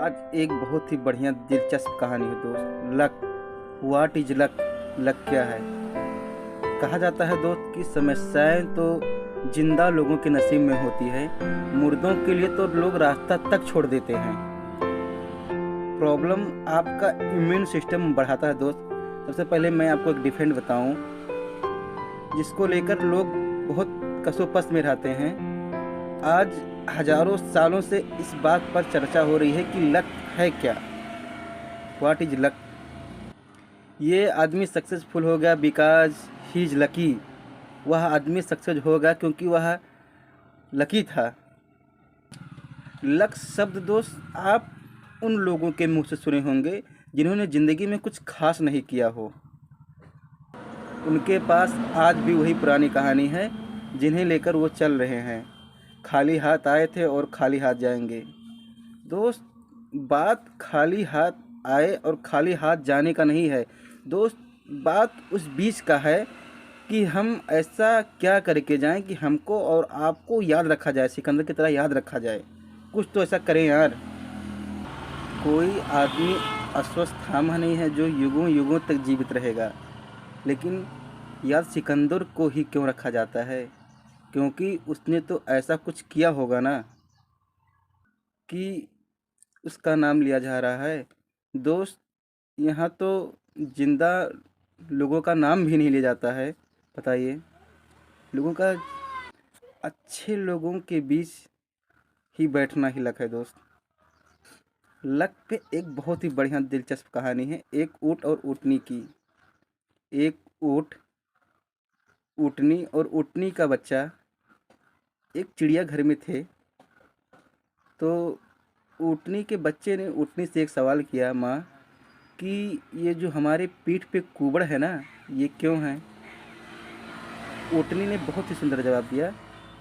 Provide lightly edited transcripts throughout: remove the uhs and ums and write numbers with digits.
आज एक बहुत ही बढ़िया दिलचस्प कहानी है दोस्त। Luck, what is luck? Luck क्या है? कहा जाता है दोस्त कि समस्याएं तो जिंदा लोगों के नसीब में होती है, मुर्दों के लिए तो लोग रास्ता तक छोड़ देते हैं। प्रॉब्लम आपका इम्यून सिस्टम बढ़ाता है दोस्त। सबसे पहले मैं आपको एक डिफेंड बताऊं जिसको लेकर लोग बहुत कसोपस में रहते हैं। आज हजारों सालों से इस बात पर चर्चा हो रही है कि लक है क्या, व्हाट इज लक। ये आदमी सक्सेसफुल हो गया बिकॉज ही इज लकी। वह आदमी सक्सेस होगा क्योंकि वह लकी था। लक शब्द दोस्त आप उन लोगों के मुंह से सुने होंगे जिन्होंने ज़िंदगी में कुछ खास नहीं किया हो। उनके पास आज भी वही पुरानी कहानी है जिन्हें लेकर वो चल रहे हैं। खाली हाथ आए थे और खाली हाथ जाएंगे। दोस्त, बात खाली हाथ आए और खाली हाथ जाने का नहीं है दोस्त, बात उस बीच का है कि हम ऐसा क्या करके जाएं कि हमको और आपको याद रखा जाए, सिकंदर की तरह याद रखा जाए। कुछ तो ऐसा करें यार। कोई आदमी अश्वत्थामा नहीं है जो युगों युगों तक जीवित रहेगा, लेकिन याद सिकंदर को ही क्यों रखा जाता है? क्योंकि उसने तो ऐसा कुछ किया होगा ना कि उसका नाम लिया जा रहा है। दोस्त, यहाँ तो जिंदा लोगों का नाम भी नहीं लिया जाता है। बताइए, लोगों का अच्छे लोगों के बीच ही बैठना ही लक है दोस्त। लक पे एक बहुत ही बढ़िया दिलचस्प कहानी है, एक ऊँट और ऊँटनी की। एक ऊँट, ऊँटनी और ऊँटनी का बच्चा एक चिड़ियाघर में थे। तो ऊँटनी के बच्चे ने ऊँटनी से एक सवाल किया, माँ कि ये जो हमारे पीठ पे कुबड़ है ना, ये क्यों है? ऊँटनी ने बहुत ही सुंदर जवाब दिया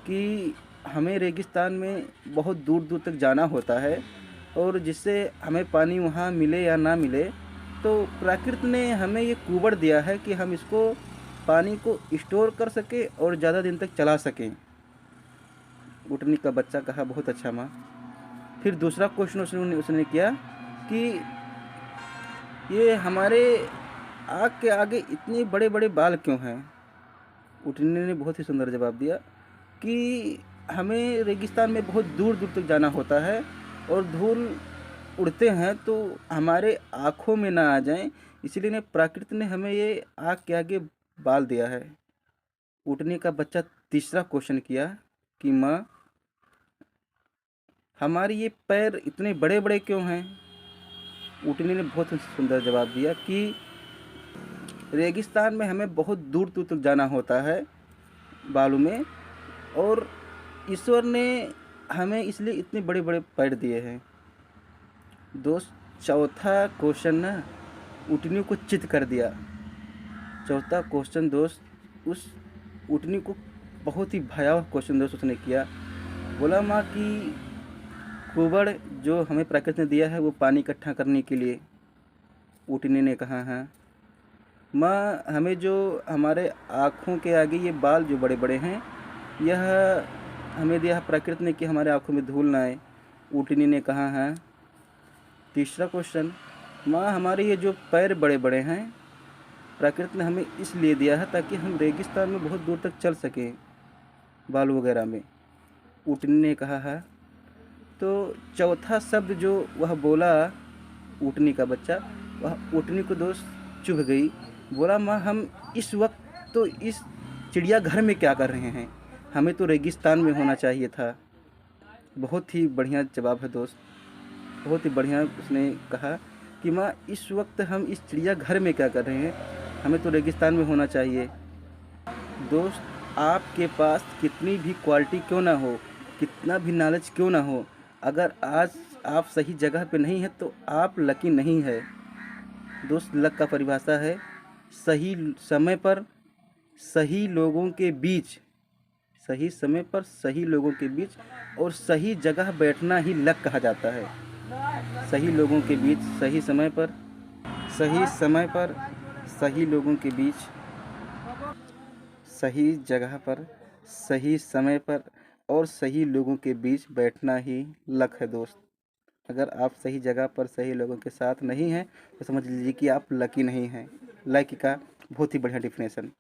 कि हमें रेगिस्तान में बहुत दूर दूर तक जाना होता है और जिससे हमें पानी वहाँ मिले या ना मिले, तो प्रकृति ने हमें ये कुबड़ दिया है कि हम इसको पानी को स्टोर कर सकें और ज़्यादा दिन तक चला सकें। ऊँटनी का बच्चा कहा, बहुत अच्छा माँ। फिर दूसरा क्वेश्चन उसने किया कि ये हमारे आँख के आगे इतने बड़े बड़े बाल क्यों हैं? ऊँटनी ने बहुत ही सुंदर जवाब दिया कि हमें रेगिस्तान में बहुत दूर दूर तक जाना होता है और धूल उड़ते हैं तो हमारे आँखों में ना आ जाएं, इसलिए ने प्रकृति ने हमें ये आँख के आगे बाल दिया है। ऊँटनी का बच्चा तीसरा क्वेश्चन किया कि माँ, हमारे ये पैर इतने बड़े बड़े क्यों हैं? ऊँटनी ने बहुत सुंदर जवाब दिया कि रेगिस्तान में हमें बहुत दूर दूर तक जाना होता है बालू में, और ईश्वर ने हमें इसलिए इतने बड़े बड़े पैर दिए हैं। दोस्त, चौथा क्वेश्चन ना ऊँटनी को चित कर दिया। चौथा क्वेश्चन दोस्त, उस ऊँटनी को बहुत ही भयावह क्वेश्चन दोस्त उसने किया। बोला, माँ कि कुबड़ जो हमें प्रकृति ने दिया है वो पानी इकट्ठा करने के लिए। ऊँटनी ने कहा, हाँ माँ, हमें जो हमारे आँखों के आगे ये बाल जो बड़े बड़े हैं, यह हमें दिया है प्रकृति ने कि हमारे आँखों में धूल ना आए। ऊँटनी ने कहा, हाँ। तीसरा क्वेश्चन, माँ, हमारे ये जो पैर बड़े बड़े हैं प्रकृति ने हमें इसलिए दिया है ताकि हम रेगिस्तान में बहुत दूर तक चल सकें बाल वगैरह में। ऊँटनी ने कहा, हाँ। तो चौथा शब्द जो वह बोला ऊँटनी का बच्चा, वह ऊँटनी को दोस्त चुभ गई। बोला, माँ, हम इस वक्त तो इस चिड़ियाघर में क्या कर रहे हैं? हमें तो रेगिस्तान में होना चाहिए था। बहुत ही बढ़िया जवाब है दोस्त, बहुत ही बढ़िया। उसने कहा कि माँ, इस वक्त हम इस चिड़ियाघर में क्या कर रहे हैं? हमें तो रेगिस्तान में होना चाहिए। दोस्त, आपके पास कितनी भी क्वालिटी क्यों ना हो, कितना भी नॉलेज क्यों ना हो, अगर आज आप सही जगह पे नहीं हैं तो आप लकी नहीं है दोस्त। लक का परिभाषा है सही समय पर सही लोगों के बीच, सही समय पर सही लोगों के बीच और सही जगह बैठना ही लक कहा जाता है। सही लोगों के बीच, सही समय पर, सही समय पर, सही लोगों के बीच, सही जगह पर, सही समय पर और सही लोगों के बीच बैठना ही लक है दोस्त। अगर आप सही जगह पर सही लोगों के साथ नहीं हैं तो समझ लीजिए कि आप लकी नहीं हैं। लकी का बहुत ही बढ़िया डेफिनेशन।